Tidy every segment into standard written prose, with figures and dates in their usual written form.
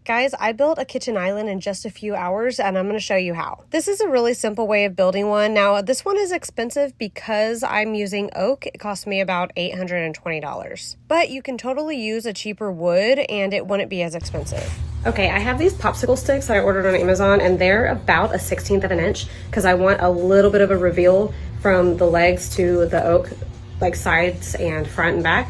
Guys, I built a kitchen island in just a few hours and I'm going to show you how. This is a really simple way of building one. Now, this one is expensive because I'm using oak. It cost me about $820. But you can totally use a cheaper wood and it wouldn't be as expensive. Okay, I have these popsicle sticks that I ordered on Amazon and they're about 1/16 of an inch because I want a little bit of a reveal from the legs to the oak, like sides and front and back.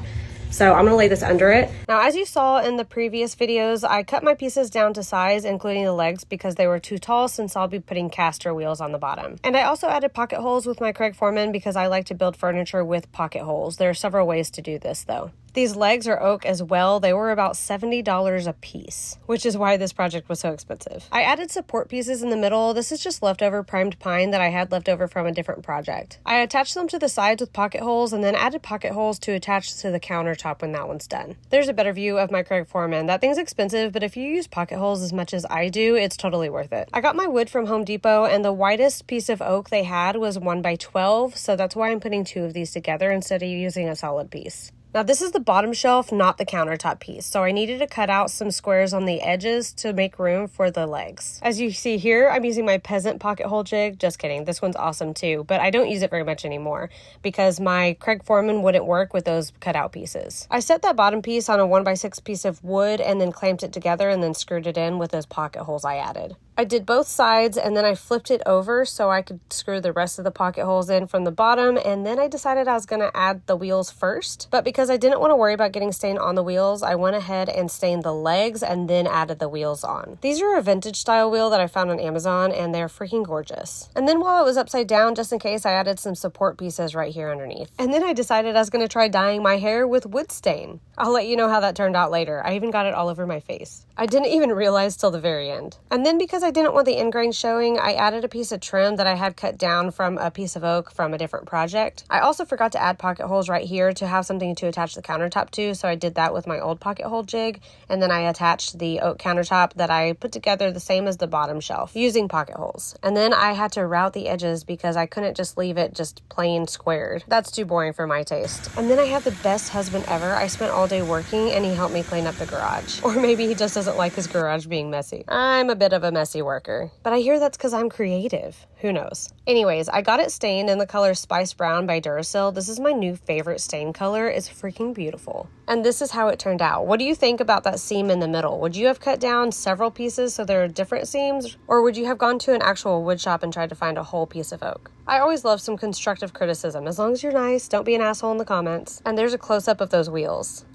So I'm gonna lay this under it. Now, as you saw in the previous videos, I cut my pieces down to size, including the legs, because they were too tall since I'll be putting caster wheels on the bottom. And I also added pocket holes with my Craig Foreman because I like to build furniture with pocket holes. There are several ways to do this though. These legs are oak as well. They were about $70 a piece, which is why this project was so expensive. I added support pieces in the middle. This is just leftover primed pine that I had left over from a different project. I attached them to the sides with pocket holes and then added pocket holes to attach to the countertop when that one's done. There's a better view of my Craig Foreman. That thing's expensive, but if you use pocket holes as much as I do, it's totally worth it. I got my wood from Home Depot and the widest piece of oak they had was 1x12, so that's why I'm putting two of these together instead of using a solid piece. Now this is the bottom shelf, not the countertop piece, so I needed to cut out some squares on the edges to make room for the legs. As you see here, I'm using my peasant pocket hole jig. Just kidding, this one's awesome too, but I don't use it very much anymore because my Craig Foreman wouldn't work with those cutout pieces. I set that bottom piece on a 1x6 piece of wood and then clamped it together and then screwed it in with those pocket holes I added. I did both sides and then I flipped it over so I could screw the rest of the pocket holes in from the bottom, and then I decided I was going to add the wheels first. But because I didn't want to worry about getting stain on the wheels, I went ahead and stained the legs and then added the wheels on. These are a vintage style wheel that I found on Amazon and they're freaking gorgeous. And then while it was upside down, just in case, I added some support pieces right here underneath. And then I decided I was going to try dyeing my hair with wood stain. I'll let you know how that turned out later. I even got it all over my face. I didn't even realize till the very end. And then because I didn't want the end grain showing, I added a piece of trim that I had cut down from a piece of oak from a different project. I also forgot to add pocket holes right here to have something to attach the countertop to, so I did that with my old pocket hole jig, and then I attached the oak countertop that I put together the same as the bottom shelf using pocket holes. And then I had to route the edges because I couldn't just leave it just plain squared. That's too boring for my taste. And then I have the best husband ever. I spent all day working and he helped me clean up the garage. Or maybe he just doesn't like his garage being messy. I'm a bit of a messy worker, but I hear that's because I'm creative. Who knows? Anyways, I got it stained in the color Spice Brown by Duracell. This is my new favorite stain color. It's freaking beautiful. And this is how it turned out. What do you think about that seam in the middle? Would you have cut down several pieces so there are different seams? Or would you have gone to an actual wood shop and tried to find a whole piece of oak? I always love some constructive criticism. As long as you're nice, don't be an asshole in the comments. And there's a close-up of those wheels.